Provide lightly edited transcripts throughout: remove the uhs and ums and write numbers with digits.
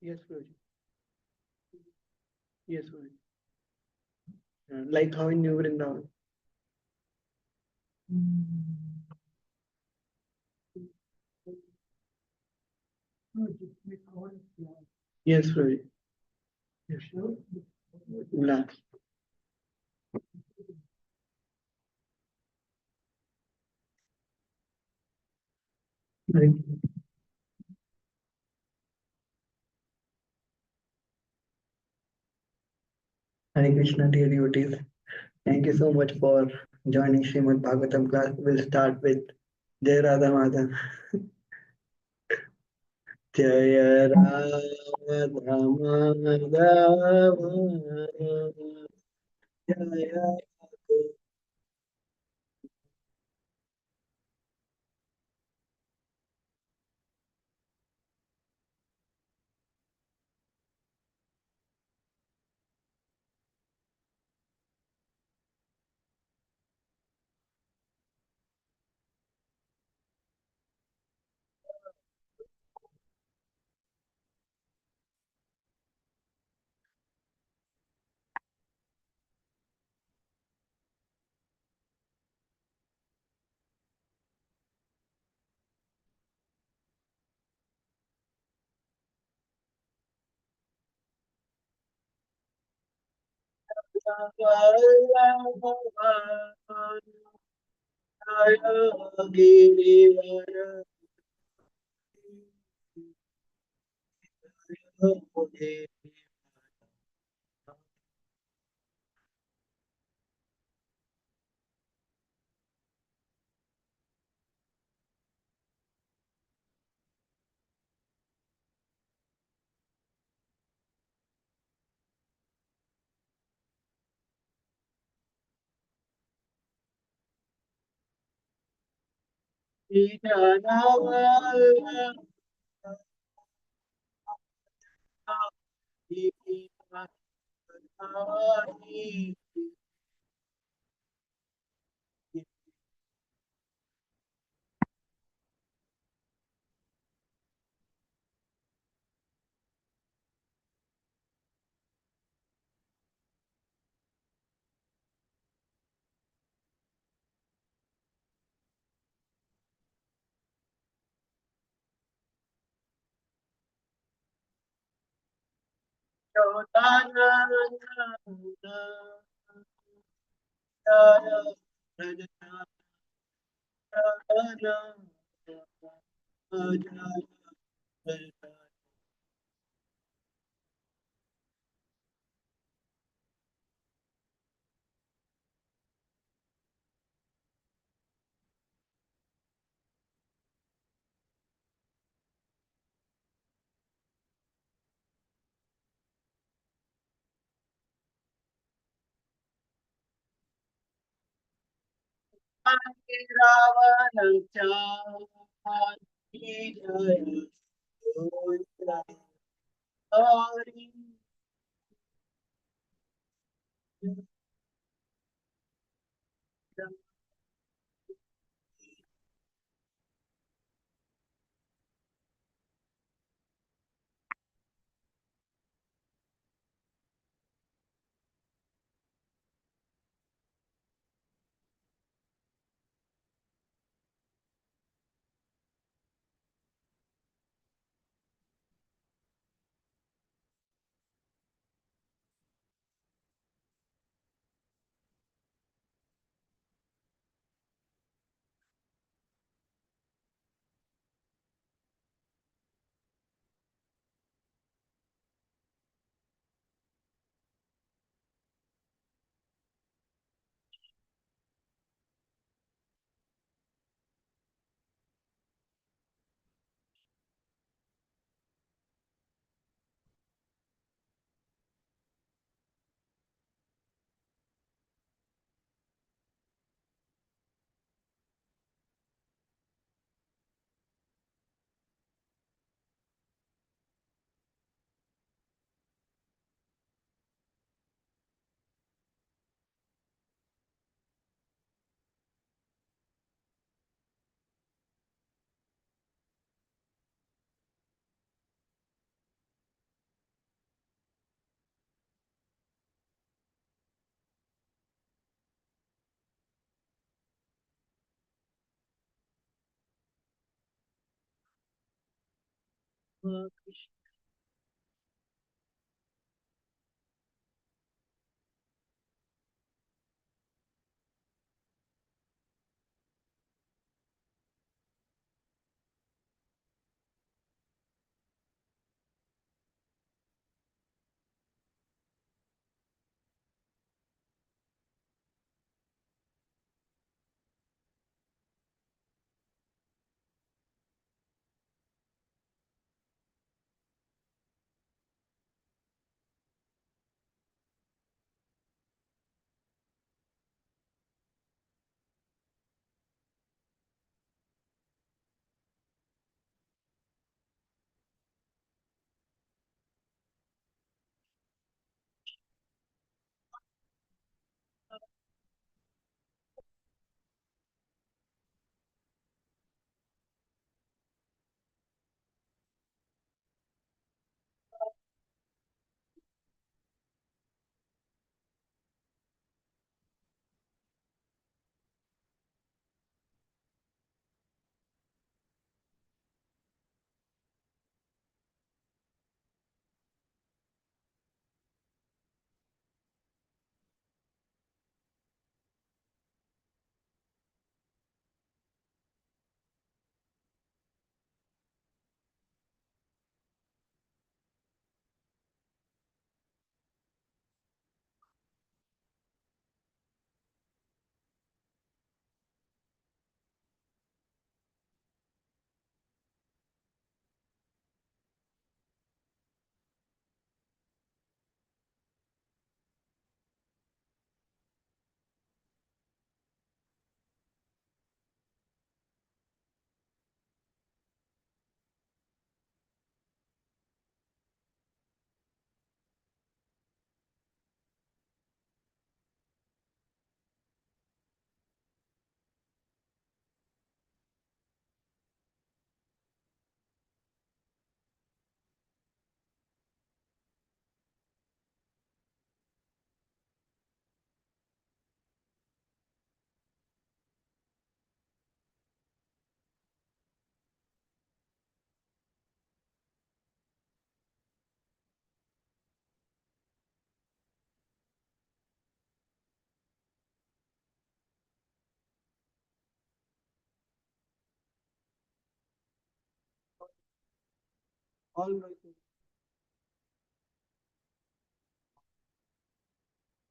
Yes, Rohit. Yes, Rohit. Like how in New Vrindavan. Yes, Rohit. La. Hare Hare Krishna, dear devotees. Thank you so much for joining Srimad Bhagavatam class. We'll start with Jai Radha Madha. Jai Radha Madhava. Jai All right.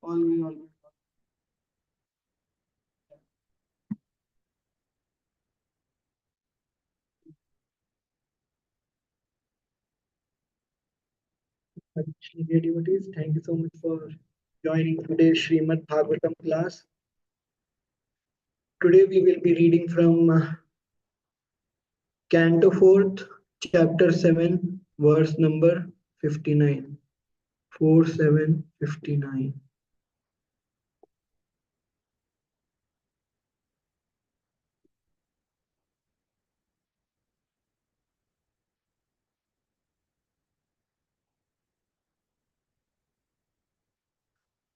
All dear devotees, thank you so much for joining today's Srimad Bhagavatam class. Today we will be reading from Canto 4th, Chapter 7, verse number 59. 4759.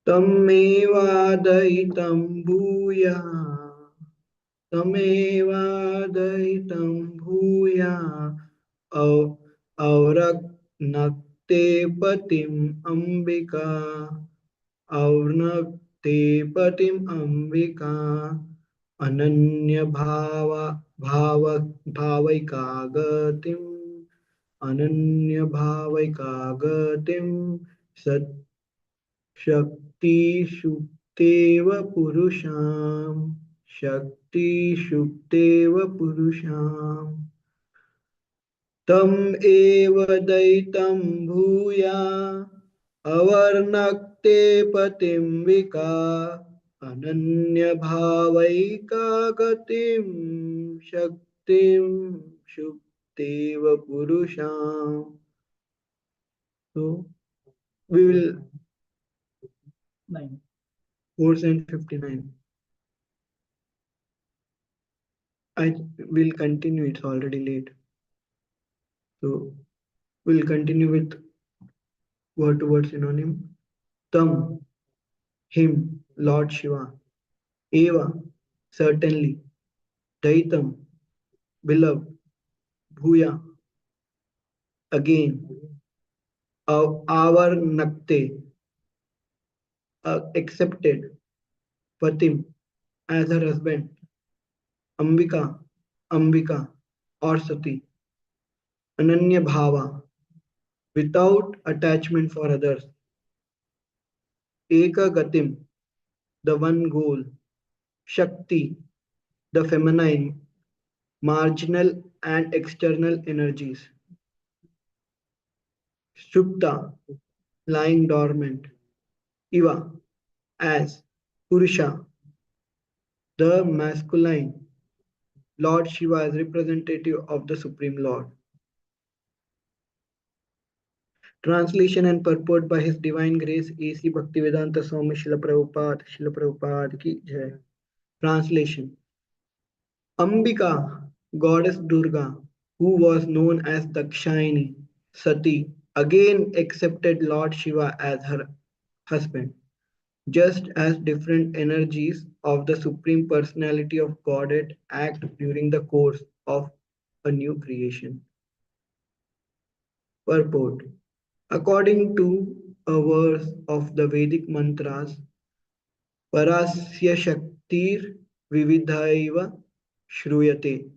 तमेवादयितं भूयः तमेवादयितं भूयः औ- औरक्नक्ते पतिम् अम्बिका और्नक्ते पतिम् अम्बिका अनन्यभाव भाव भावैका गतिम् अनन्यभावैका गतिम् शक्तिषुप्तेव पुरुषाम् शक्तिषुप्तेव पुरुषाम् तम् एव दयितं भूया अवर्णक्ते पतिं विका अनन्यभावैका गतिं शक्तिं शुप्तेव पुरुषाम्. So we will 459. I will continue. It's already late. So we'll continue with word to word synonym. Tam, him, Lord Shiva. Eva, certainly. Daitam, beloved. Bhuya, Again, our Nakte accepted Fatim as her husband, Ambika, Ambika or Sati, Ananya Bhava, without attachment for others. Eka Gatim, the one goal. Shakti, the feminine, marginal and external energies. Supta, lying dormant. Iva, as Purusha, the masculine. Lord Shiva is representative of the Supreme Lord. Translation and purport by His Divine Grace A.C. Bhaktivedanta Swami Srila Prabhupada ki jai. Translation. Ambika, goddess Durga, who was known as Dakshayani, Sati, again accepted Lord Shiva as her husband, just as different energies of the Supreme Personality of Godhead act during the course of a new creation. Purport. According to a verse of the Vedic mantras, Parasya Shaktir Vividhaiva Shruyate.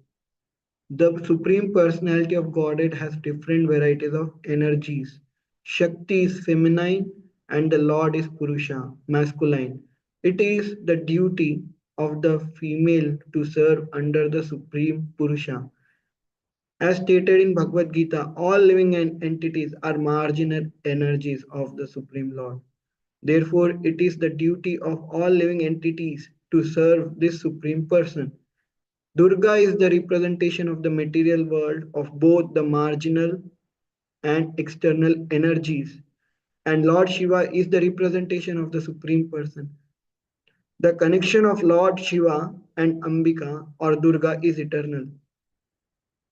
The Supreme Personality of Godhead has different varieties of energies. Shakti is feminine and the Lord is Purusha, masculine. It is the duty of the female to serve under the Supreme Purusha. As stated in Bhagavad Gita, all living entities are marginal energies of the Supreme Lord. Therefore, it is the duty of all living entities to serve this Supreme Person. Durga is the representation of the material world of both the marginal and external energies, and Lord Shiva is the representation of the Supreme Person. The connection of Lord Shiva and Ambika or Durga is eternal.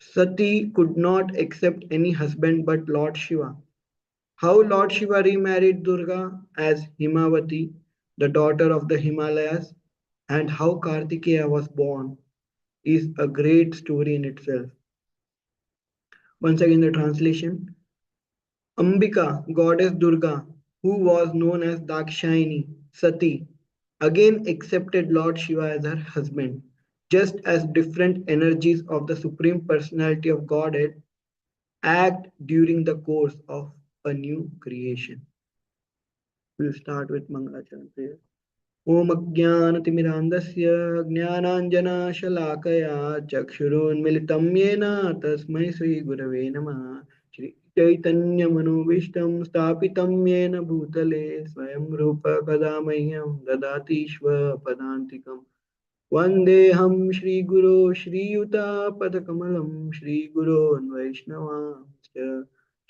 Sati could not accept any husband but Lord Shiva. How Lord Shiva remarried Durga as Himavati, the daughter of the Himalayas, and how Kartikeya was born is a great story in itself. Once again, the translation. Ambika, goddess Durga, who was known as Dakshayani, Sati, again accepted Lord Shiva as her husband, just as different energies of the Supreme Personality of Godhead act during the course of a new creation. We'll start with Mangalacharan prayer. ॐ अज्ञानतिमिरान्धस्य ज्ञानाञ्जनशलाकया चक्षुरुन्मिलितं येन तस्मै श्रीगुरवे नमः श्रीचैतन्यमनोभीष्टं स्थापितं येन भूतले स्वयं रूप कदा मह्यं ददाति स्वपदान्तिकम् वन्देऽहं श्रीगुरो श्रीयुतापदकमलं श्रीगुरोन् वैष्णवांश्च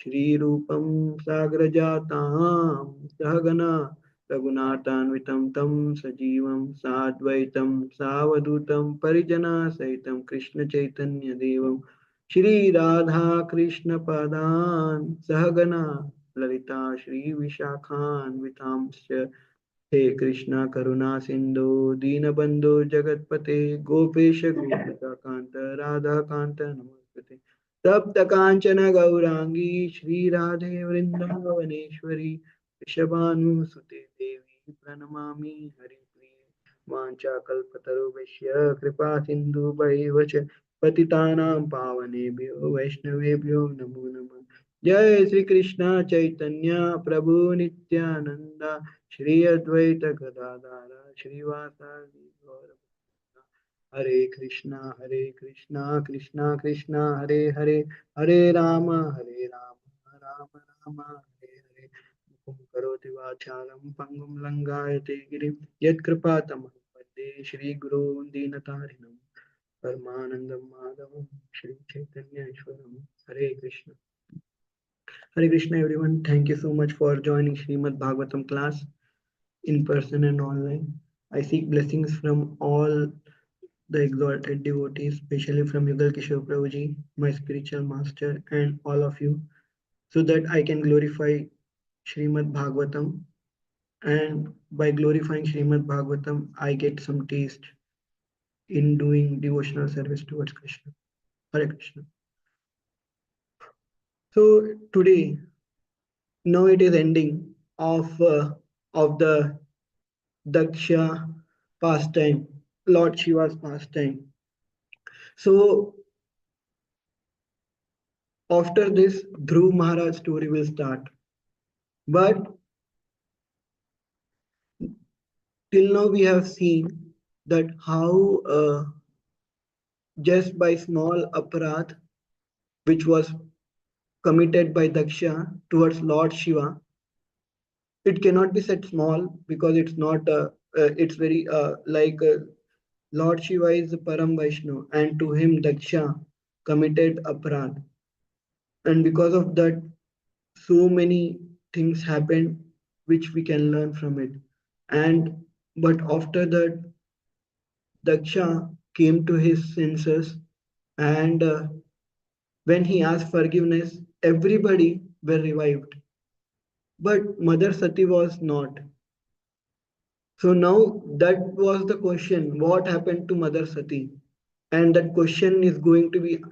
श्रीरूपं साग्रजातां सहगना रघुनाथान्वितं तं सजीवं साद्वैतं सावधूतं परिजनसहितं कृष्णचैतन्यदेवं श्रीराधाकृष्णपदान् सहगना ललिता श्रीविशाखान्वितांश्च हे कृष्णा करुणा सिंधु दीनबंधु जगतपते गोपेश गोपिकांत राधा कांत नमस्ते तप्त कांचन गौरांगी श्री राधे वृंदावनेश्वरी वृषभानुसुते देवी प्रणमामि हरिप्रिये वाञ्छाकल्पतरुभ्यश्च कृपा सिन्धुभैव च पतितानां पावनेभ्यो वैष्णवेभ्यो नमो नमः जय श्री कृष्ण चैतन्य प्रभु नित्यानंद श्री अद्वैत गदाधर श्रीवासादि गौर हरे कृष्णा कृष्णा कृष्णा हरे हरे हरे राम राम राम हरे हरे मुखं करोति वाचालं पङ्गुं लङ्घयते गिरिं यत्कृपातमहं वन्दे श्रीगुरून् दीनतारिणं परमानन्दं माधवं श्रीचैतन्येश्वरं हरे Krishna. Hare Krishna, everyone. Thank you so much for joining Srimad Bhagavatam class in person and online. I seek blessings from all the exalted devotees, especially from Yugal Kishore Prabhuji, my spiritual master, and all of you, so that I can glorify Srimad Bhagavatam. And by glorifying Srimad Bhagavatam, I get some taste in doing devotional service towards Krishna. Hare Krishna. So today, now it is ending of the Daksha pastime, Lord Shiva's pastime. So after this, Dhruv Maharaj story will start. But till now we have seen that how just by small aparadh which was committed by Daksha towards Lord Shiva, it cannot be said small because it's not. It's very Lord Shiva is Param Vaishnav, and to him Daksha committed aparadh, and because of that, so many things happened which we can learn from it. And but after that, Daksha came to his senses, and when he asked forgiveness, everybody were revived. But Mother Sati was not. So now that was the question, what happened to Mother Sati? And that question is going to be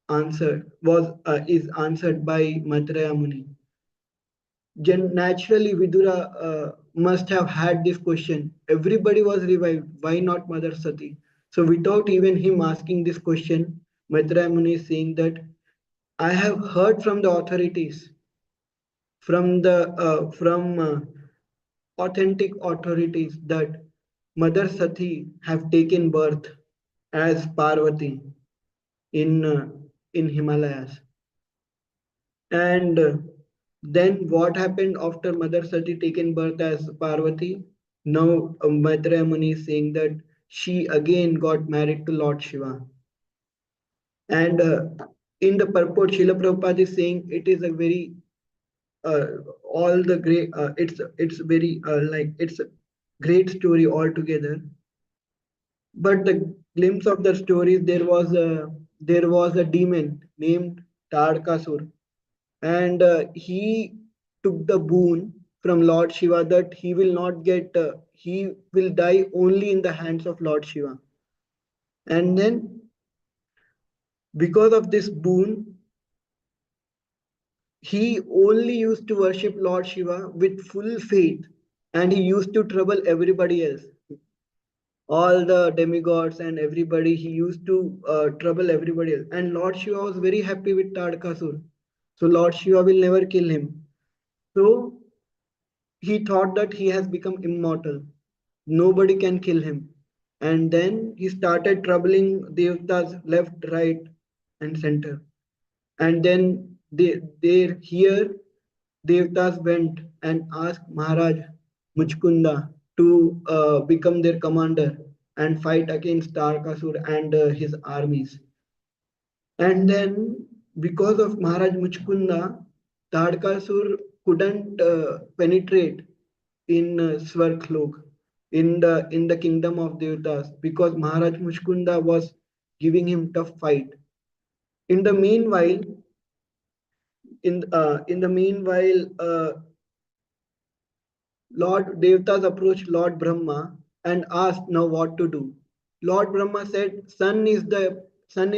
answered, was is answered by Maitreya Muni. Naturally, Vidura must have had this question. Everybody was revived. Why not Mother Sati? So without even him asking this question, Maitreya Muni is saying that I have heard from the authorities, from authentic authorities that Mother Sati have taken birth as Parvati in uh, in Himalayas. And then what happened after Mother Sati taken birth as Parvati? Now Maitreya Muni is saying that she again got married to Lord Shiva. And in the purport, Srila Prabhupada is saying it is a very uh, all the great. It's very it's a great story altogether. But the glimpse of the story, there was a demon named Tadkasur, and he took the boon from Lord Shiva that he will die only in the hands of Lord Shiva. And then because of this boon, he only used to worship Lord Shiva with full faith, and he used to trouble everybody else, all the demigods and everybody. He used to trouble everybody else, and Lord Shiva was very happy with Tadkasur. So Lord Shiva will never kill him. So he thought that he has become immortal, nobody can kill him. And then he started troubling devtas left, right, and center. And then they here devtas went and asked Maharaj Muchkunda to become their commander and fight against Tarkasur and his armies. And then, because of Maharaj Muchkunda, Tadkasur couldn't penetrate in Svarklok, in the kingdom of Devatas, because Maharaj Muchkunda was giving him tough fight. In the meanwhile, in the meanwhile, Lord Devatas approached Lord Brahma and asked now what to do. Lord Brahma said, Son is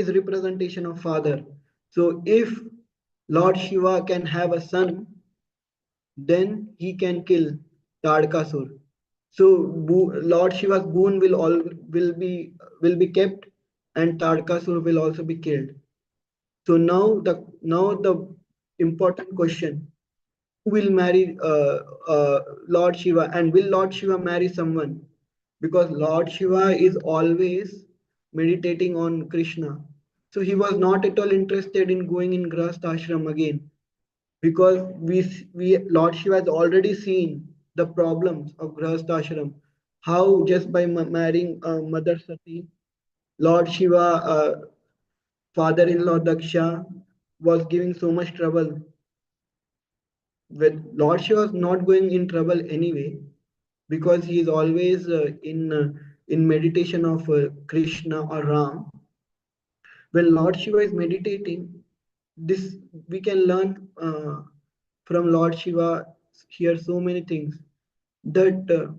representation of father. So if Lord Shiva can have a son, then he can kill Tadkasur. So Lord Shiva's boon will be kept, and Tadkasur will also be killed. So now the important question: who will marry Lord Shiva, and will Lord Shiva marry someone? Because Lord Shiva is always meditating on Krishna. So he was not at all interested in going in Grahast ashram again, because we Lord Shiva has already seen the problems of Grahast ashram. How just by marrying Mother Sati, Lord Shiva, father-in-law Daksha, was giving so much trouble. With Lord Shiva was not going in trouble anyway, because he is always in meditation of Krishna or Ram. When Lord Shiva is meditating, this we can learn from Lord Shiva here so many things, that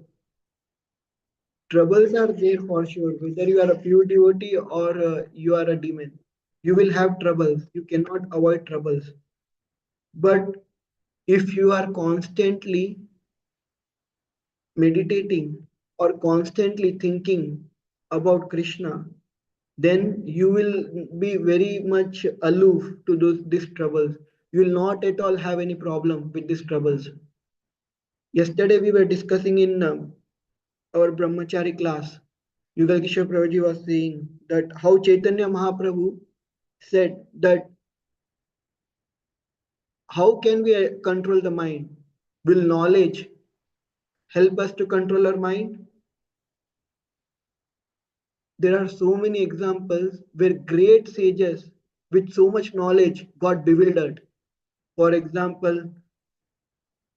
troubles are there for sure. Whether you are a pure devotee or you are a demon, you will have troubles. You cannot avoid troubles. But if you are constantly meditating or constantly thinking about Krishna, then you will be very much aloof to these troubles. You will not at all have any problem with these troubles. Yesterday we were discussing in our Brahmachari class. Yugal Kishore Prabhuji was saying that how Chaitanya Mahaprabhu said that how can we control the mind? Will knowledge help us to control our mind? There are so many examples where great sages with so much knowledge got bewildered. For example,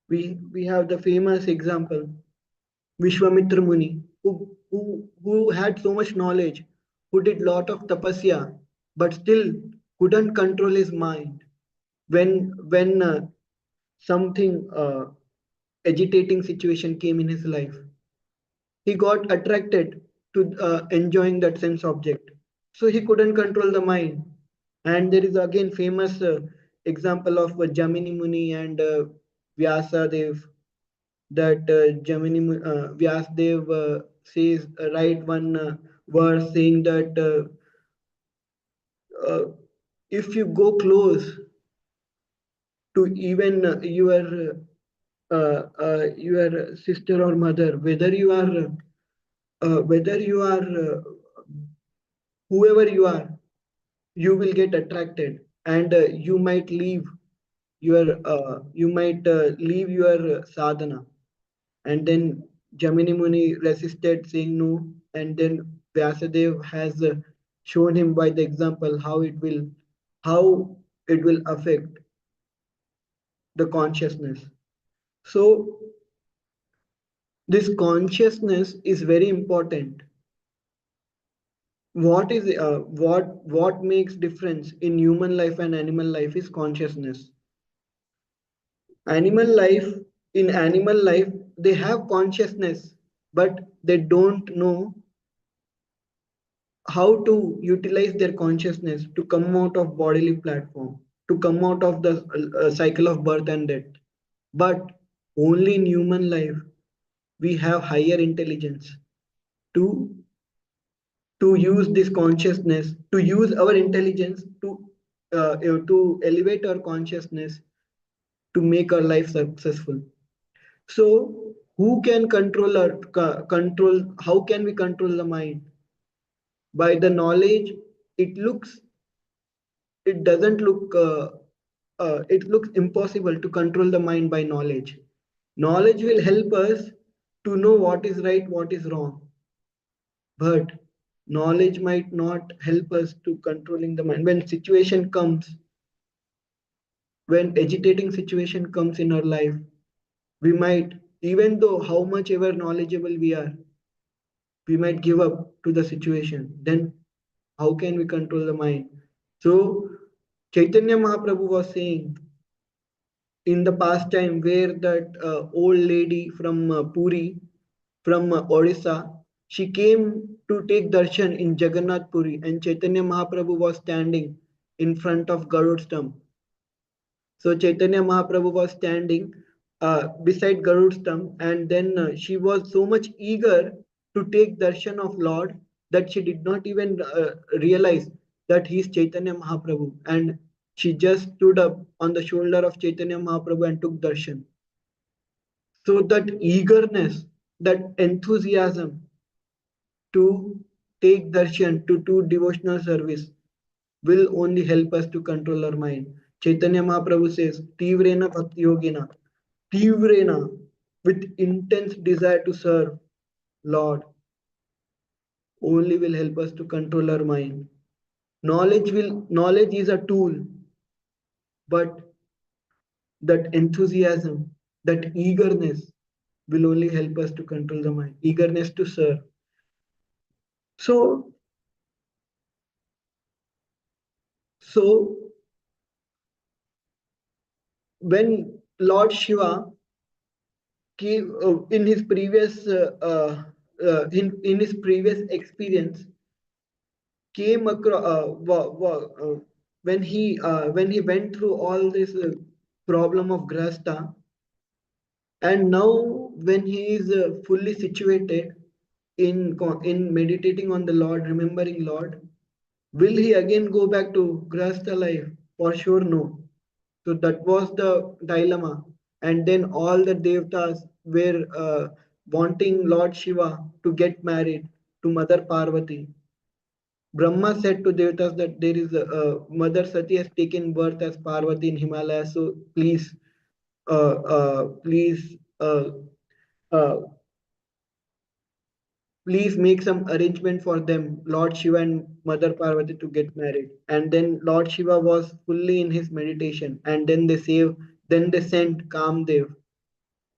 we have the famous example Vishwamitra Muni, who had so much knowledge, who did lot of tapasya, but still couldn't control his mind when something agitating situation came in his life. He got attracted to enjoying that sense object, so he couldn't control the mind. And there is again famous example of Jamini Muni and Vyasa Dev, that Vyasdev says write one verse saying that if you go close to even your sister or mother, whether you are whoever you will get attracted, and you might leave your sadhana. And then Jamini Muni resisted, saying no. And then Vyasadev has shown him by the example how it will affect the consciousness. So this consciousness is very important. What makes difference in human life and animal life is consciousness. Animal life In animal life they have consciousness, but they don't know how to utilize their consciousness to come out of bodily platform, to come out of the cycle of birth and death. But only in human life we have higher intelligence to use this consciousness, to use our intelligence to elevate our consciousness to make our life successful. So who can control control? How can we control the mind? By the knowledge. It doesn't look it looks impossible to control the mind by knowledge. Knowledge will help us to know what is right, what is wrong, but knowledge might not help us to controlling the mind. When agitating situation comes in our life, we might, even though how much ever knowledgeable we are, we might give up to the situation. Then how can we control the mind? So Chaitanya Mahaprabhu was saying in the past time where that old lady from Puri, from Odisha, she came to take darshan in Jagannath Puri, and Chaitanya Mahaprabhu was standing in front of Garud stump. So Chaitanya Mahaprabhu was standing beside Garud stump, and then she was so much eager to take darshan of Lord that she did not even realize that he is Chaitanya Mahaprabhu, and she just stood up on the shoulder of Chaitanya Mahaprabhu and took darshan. So that eagerness, that enthusiasm to take darshan, to do devotional service, will only help us to control our mind. Chaitanya Mahaprabhu says, Tivrena Bhakti Yogina, Tivrena, with intense desire to serve Lord, only will help us to control our mind. Knowledge is a tool, but that enthusiasm, that eagerness will only help us to control the mind, eagerness to serve. So, so when Lord Shiva came in his previous experience came across when he went through all this. problem of Grasta. And now, when he is fully situated in meditating on the Lord, remembering Lord, will he again go back to Grasta life? For sure, no. So that was the dilemma. And then all the devtas were wanting Lord Shiva to get married to Mother Parvati. Brahma said to Devatas that there is Mother Sati has taken birth as Parvati in Himalaya, so please, uh, please make some arrangement for them, Lord Shiva and Mother Parvati, to get married. And then Lord Shiva was fully in his meditation, and then they sent Kamdev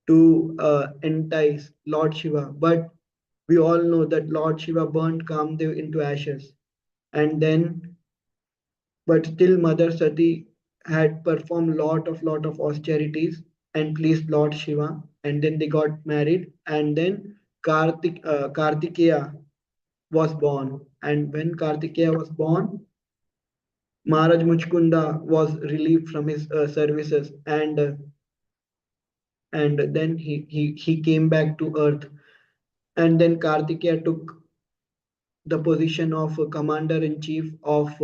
to entice Lord Shiva. But we all know that Lord Shiva burnt Kamdev into ashes. And then, but still Mother Sati had performed lot of austerities and pleased Lord Shiva. And then they got married. And then Kartikeya was born. And when Kartikeya was born, Maharaj Muchkunda was relieved from his services, and then he came back to earth. And then Kartikeya took the position of commander in chief of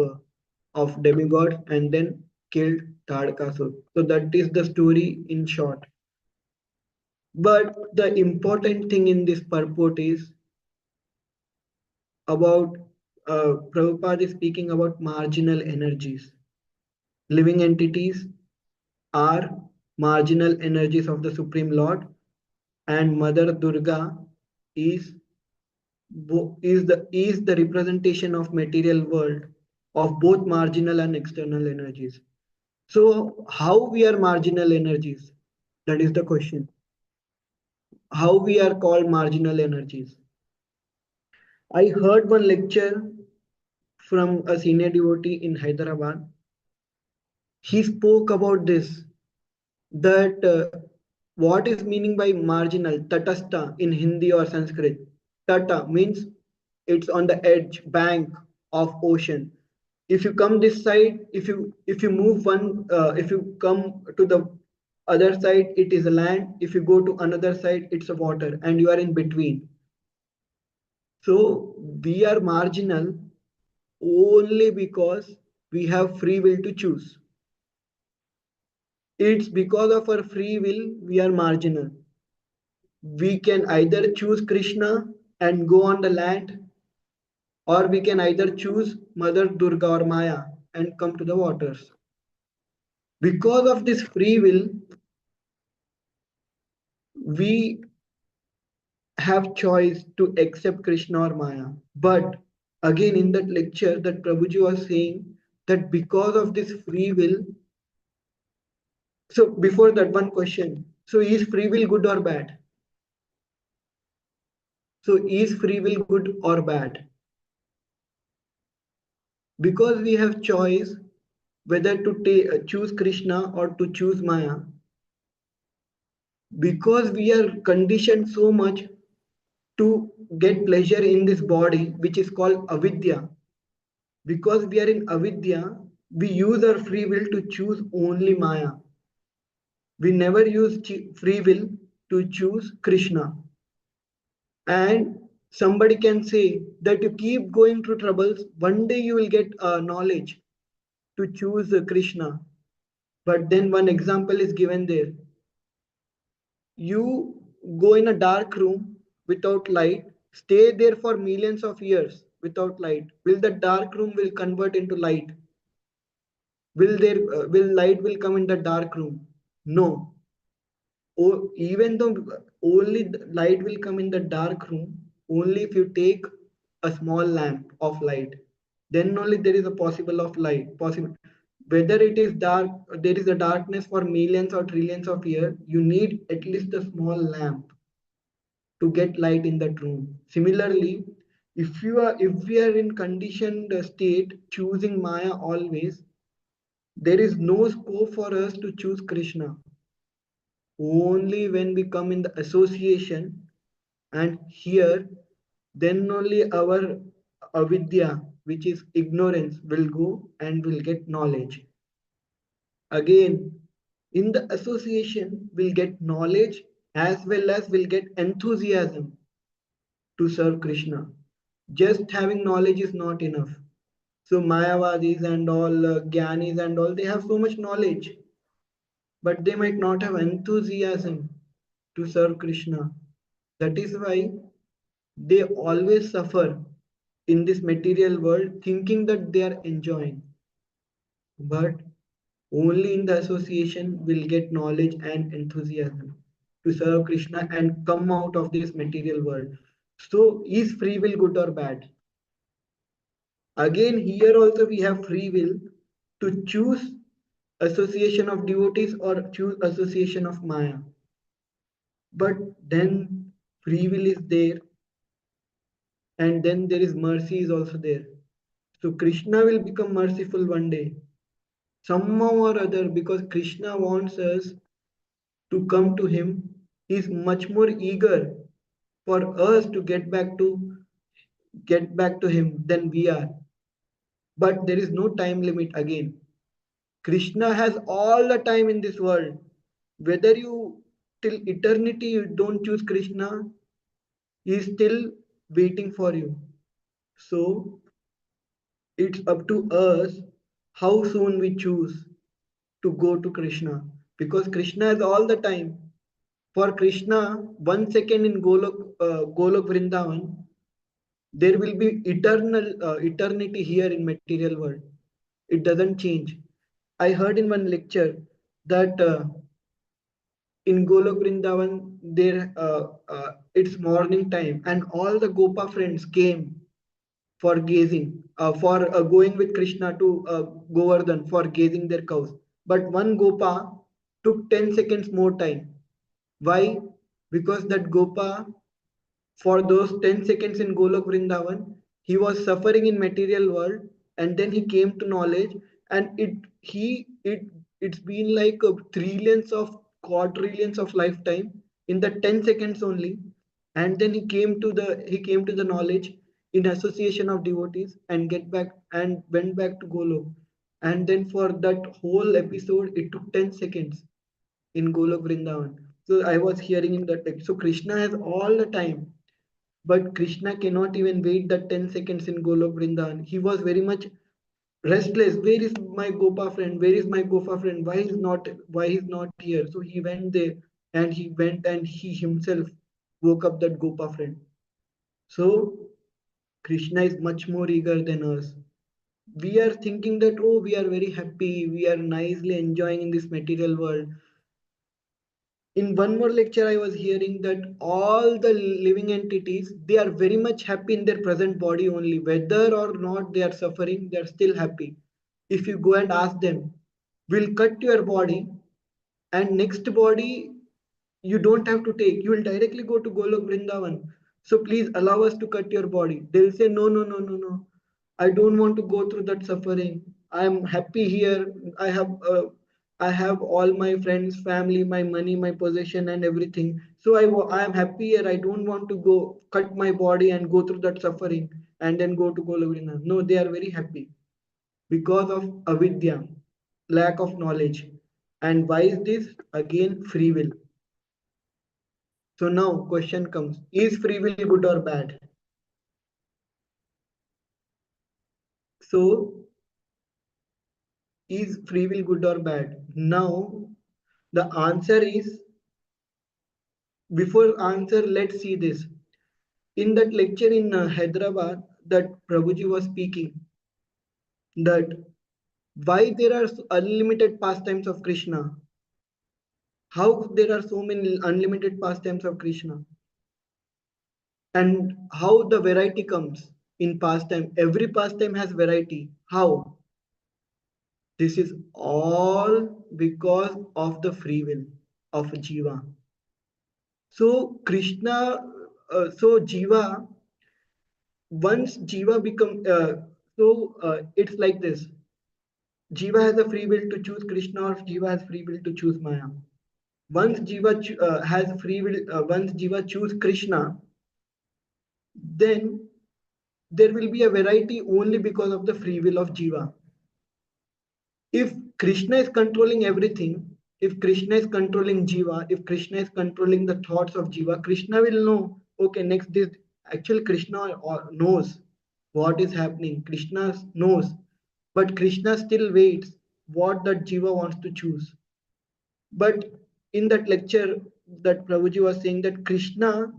demigod and then killed Tadkasur. So that is the story in short. But the important thing in this purport is about Prabhupada is speaking about marginal energies. Living entities are marginal energies of the Supreme Lord, and Mother Durga is is the representation of material world of both marginal and external energies. So how we are marginal energies? That is the question. How we are called marginal energies? I heard one lecture from a senior devotee in Hyderabad. He spoke about this, that what is meaning by marginal, tatastha in Hindi or Sanskrit. Tata means it's on the edge, bank of ocean. If you come this side, if you move one, if you come to the other side, it is a land. If you go to another side, it's a water, and you are in between. So we are marginal only because we have free will to choose. It's because of our free will we are marginal. We can either choose Krishna and go on the land, or we can either choose Mother Durga or Maya and come to the waters. Because of this free will, we have choice to accept Krishna or Maya. But again, in that lecture, that Prabhuji was saying that because of this free will, so before that, one question. So is free will good or bad? So is free will good or bad? Because we have choice whether to choose Krishna or to choose Maya, because we are conditioned so much to get pleasure in this body, which is called avidya. Because we are in avidya, we use our free will to choose only Maya. We never use free will to choose Krishna. And somebody can say that you keep going through troubles, one day you will get knowledge to choose Krishna. But then one example is given there. You go in a dark room without light, stay there for millions of years without light. Will the dark room will convert into light? Will light will come in the dark room? No. Or even though only the light will come in the dark room, only if you take a small lamp of light, then only there is a possible of light possible. Whether it is dark, there is a darkness for millions or trillions of years, you need at least a small lamp to get light in that room. Similarly, if we are in conditioned state choosing Maya always, there is no scope for us to choose Krishna. Only when we come in the association and here, then only our avidya, which is ignorance, will go and will get knowledge. Again, In the association, we'll get knowledge as well as we'll get enthusiasm to serve Krishna. Just having knowledge is not enough. So Mayavadis and all Gyanis and all, they have so much knowledge, but they might not have enthusiasm to serve Krishna. That is why they always suffer in this material world thinking that they are enjoying. But only in the association will get knowledge and enthusiasm to serve Krishna and come out of this material world. So is free will good or bad? Again, here also we have free will to choose association of devotees or choose association of Maya. But then free will is there, and then there is mercy is also there. So Krishna will become merciful one day, somehow or other, because Krishna wants us to come to him. He is much more eager for us to get back to him than we are. But there is no time limit again. Krishna has all the time in this world. Whether you till eternity you don't choose Krishna, he is still waiting for you. So it's up to us how soon we choose to go to Krishna, because Krishna has all the time. For Krishna, 1 second in Golok Vrindavan, there will be eternity here in material world. It doesn't change. I heard in one lecture that in Golok Vrindavan, it's morning time, and all the Gopa friends came for gazing, for going with Krishna to Govardhan for gazing their cows. But one Gopa took 10 seconds more time. Why? Because that Gopa, for those 10 seconds in Golok Vrindavan, he was suffering in material world, and then he came to knowledge, and it's been like a trillions of quadrillions of lifetime in the 10 seconds only. And then he came to the knowledge in association of devotees and get back and went back to Golok. And then for that whole episode, it took 10 seconds in Golok Vrindavan. So I was hearing in that text. So Krishna has all the time, but Krishna cannot even wait that 10 seconds in Golok Vrindavan. He was very much restless. Where is my Gopa friend? Where is my Gopa friend? Why he's not here? So he went there, and he himself woke up that Gopa friend. So Krishna is much more eager than us. We are thinking that, oh, we are very happy, we are nicely enjoying in this material world. In one more lecture I was hearing that all the living entities, they are very much happy in their present body only, whether or not they are suffering, they are still happy. If you go and ask them, we'll cut your body, and next body you don't have to take, you will directly go to Golok Vrindavan, so please allow us to cut your body. They'll say, no, no, no, no, no, I don't want to go through that suffering. I am happy here. I have all my friends, family, my money, my possession, and everything. So I am happy here. I don't want to go cut my body and go through that suffering and then go to Golok Vrindavan. No, they are very happy because of avidya, lack of knowledge. And why is this? Again, free will. So now question comes, is free will good or bad? So is free will good or bad? Now the answer is, before answer, let's see this. In that lecture in Hyderabad that Prabhuji was speaking, that why there are unlimited pastimes of Krishna. How there are so many unlimited pastimes of Krishna, and how the variety comes in pastime. Every pastime has variety. How? This is all because of the free will of Jiva. So Krishna, so Jiva, once Jiva become, it's like this. Jiva has a free will to choose Krishna, or Jiva has free will to choose Maya. Once has free will, once Jiva choose Krishna, then there will be a variety only because of the free will of Jiva. If Krishna is controlling everything, If Krishna is controlling Jiva, if Krishna is controlling the thoughts of Jiva, Krishna will know, okay, next this. Actually, Krishna knows what is happening. Krishna knows, but Krishna still waits what that Jiva wants to choose. But in that lecture, that Prabhuji was saying that Krishna,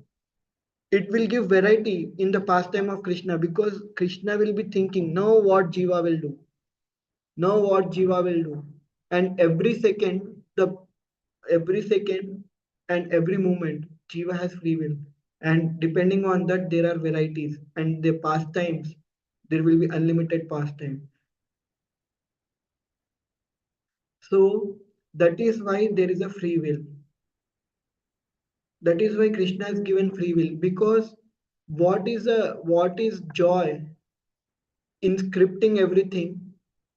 it will give variety in the pastime of Krishna, because Krishna will be thinking, now what Jiva will do, now what Jiva will do. And every second and every moment, Jiva has free will. And depending on that, there are varieties and the pastimes, there will be unlimited pastime. So that is why there is a free will. That is why Krishna has given free will, because what is joy in scripting everything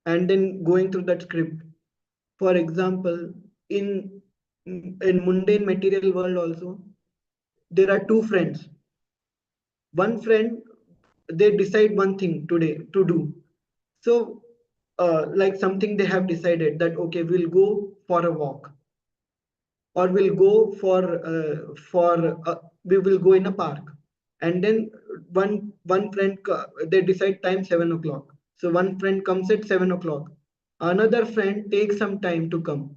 and then going through that script. For example, in in mundane material world also, there are two friends. One friend, they decide one thing today to do. So, like something they have decided that okay, we'll go for a walk, or we'll go for we will go in a park, and then one friend they decide time 7 o'clock. So one friend comes at 7 o'clock. Another friend takes some time to come,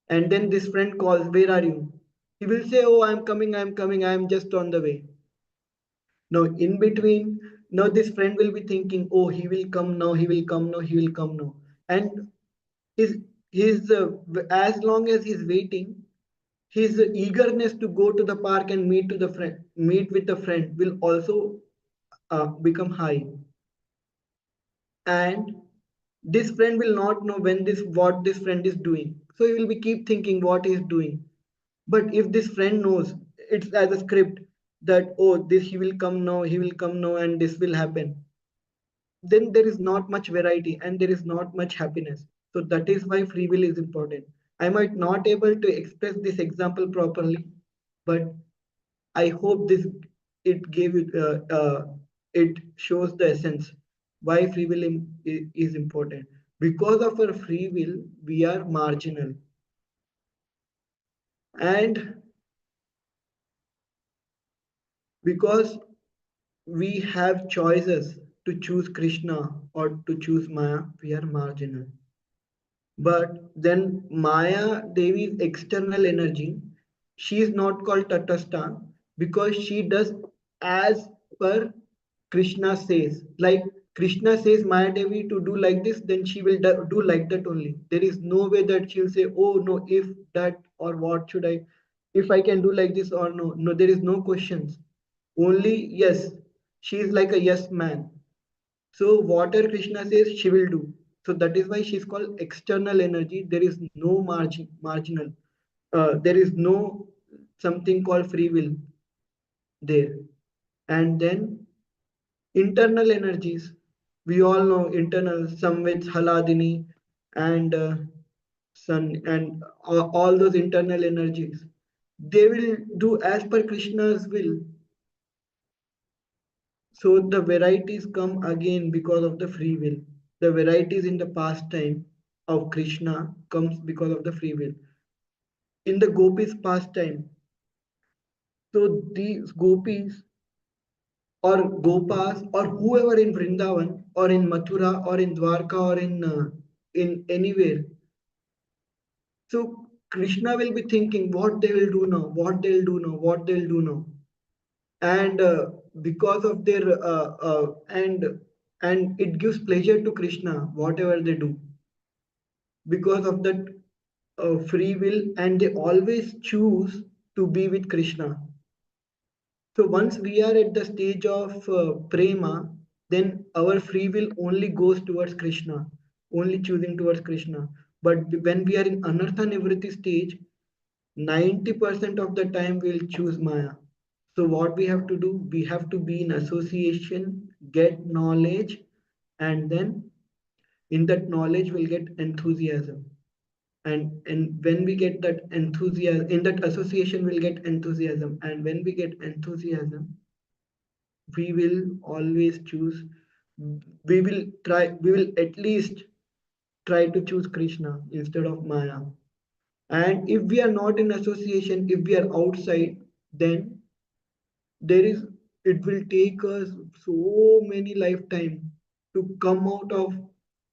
and then this friend calls, "Where are you?" He will say, "Oh, I'm coming, I'm coming, I'm just on the way." Now, in between, now this friend will be thinking, "Oh, he will come now, he will come now, he will come now," and his his as long as he's waiting, his eagerness to go to the park and meet with the friend will also become high. And this friend will not know when this what this friend is doing, so he will be keep thinking what he is doing. But if this friend knows, it's as a script, that oh, this he will come now, he will come now, and this will happen, then there is not much variety and there is not much happiness. So that is why free will is important. I might not able to express this example properly, but I hope this it gave it it shows the essence why free will is important. Because of our free will, we are marginal, and because we have choices to choose Krishna or to choose Maya, we are marginal. But then Maya Devi's external energy, she is not called Tatastha because she does as per Krishna says. Like Krishna says Maya Devi to do like this, then she will do like that only. There is no way that she'll say, oh no, if that or what should I, if I can do like this or no. No, there is no questions. Only yes. She is like a yes man. So whatever Krishna says, she will do. So that is why she's called external energy. There is no marginal. There is no something called free will there. And then internal energies. We all know internal, some with Haladini and Sun and all those internal energies. They will do as per Krishna's will. So the varieties come again because of the free will. The varieties in the pastime of Krishna comes because of the free will. In the gopis pastime, so these gopis or gopas or whoever in Vrindavan or in Mathura or in Dwarka or in anywhere, so Krishna will be thinking what they will do now, what they'll do now, what they'll do now, and because of their and it gives pleasure to Krishna whatever they do because of that free will, and they always choose to be with Krishna. So once we are at the stage of prema, then our free will only goes towards Krishna, only choosing towards Krishna. But when we are in anartha nivritti stage, 90% of the time we'll choose Maya. So what we have to do, we have to be in association, get knowledge, and then in that knowledge we'll get enthusiasm. And when we get that enthusiasm, in that association we'll get enthusiasm. And when we get enthusiasm, we will always choose, we will at least try to choose Krishna instead of Maya. And if we are not in association, if we are outside, then there is it will take us so many lifetime to come out of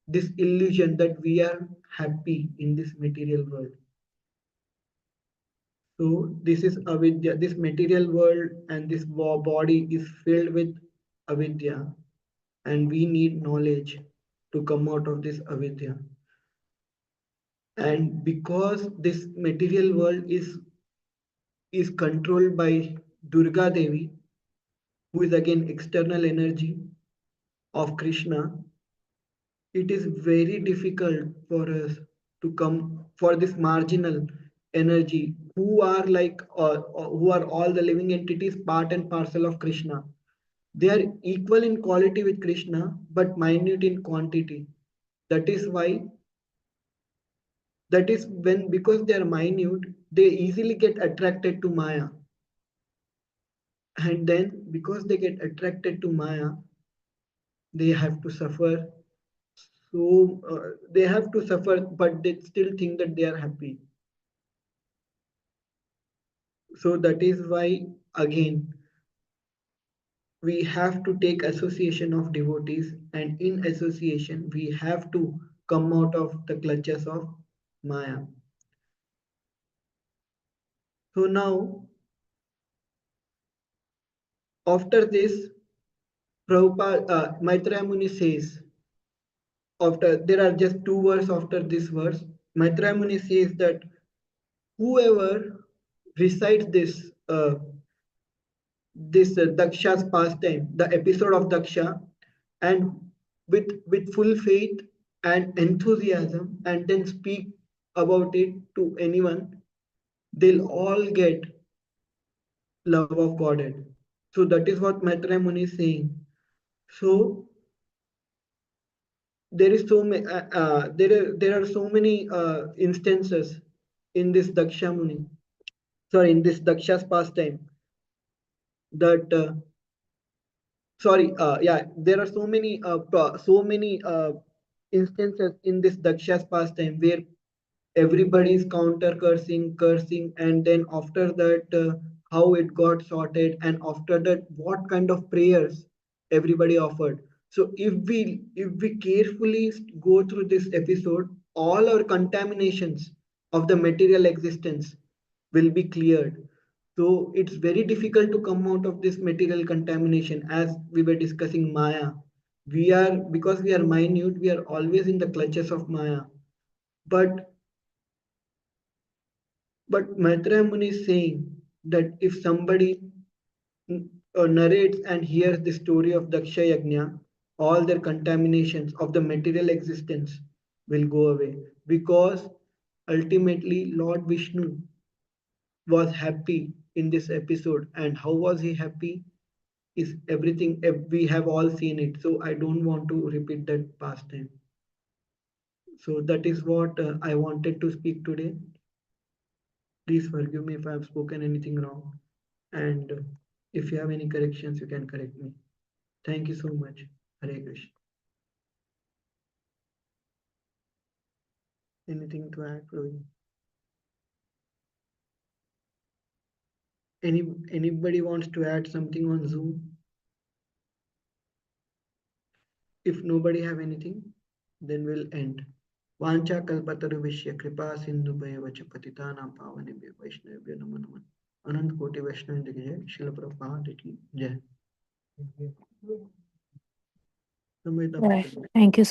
this illusion that we are happy in this material world. So this is avidya. This material world and this body is filled with avidya, and we need knowledge to come out of this avidya. And because this material world is controlled by Durga Devi, who is again external energy of Krishna, it is very difficult for us to come for this marginal energy who are like who are all the living entities part and parcel of Krishna. They are equal in quality with Krishna but minute in quantity. That is why, that is when, because they are minute, they easily get attracted to Maya. And then because they get attracted to Maya, they have to suffer. So they have to suffer, but they still think that they are happy. So that is why, again, we have to take association of devotees, and in association, we have to come out of the clutches of Maya. So now, after this, Prabhupada, Maitreya Muni says, after there are just two verses after this verse, Maitreya Muni says that whoever recites this Daksha's pastime, the episode of Daksha, and with full faith and enthusiasm, and then speak about it to anyone, they'll all get love of Godhead. So that is what Maitreya Muni is saying. So there is so many there are so many instances in this Daksha Muni, sorry, in this Daksha's pastime, that sorry yeah, there are so many instances in this Daksha's pastime where everybody is counter cursing, and then after that how it got sorted, and after that what kind of prayers everybody offered. So if we carefully go through this episode, all our contaminations of the material existence will be cleared. So it's very difficult to come out of this material contamination, as we were discussing Maya. We are, because we are minute, we are always in the clutches of Maya. But Maitreya Muni is saying that if somebody narrates and hears the story of Daksha Yajna, all their contaminations of the material existence will go away, because ultimately Lord Vishnu was happy in this episode. And how was he happy? Is everything we have all seen it. So I don't want to repeat that past time. So that is what I wanted to speak today. Please forgive me if I have spoken anything wrong. And if you have any corrections, you can correct me. Thank you so much. Hare Krishna. Anything to add, Rohini? Anybody wants to add something on Zoom? If nobody have anything, then we'll end. Vancha kalpataruvishya kripa sindhu bhayavacha patitanam pavanebhyo vaishnavibhyo namo namaha. Anant Koti Vaishnav Jai, Srila Prabhupada ki Jai. Samhita Right. Mataji. Thank you so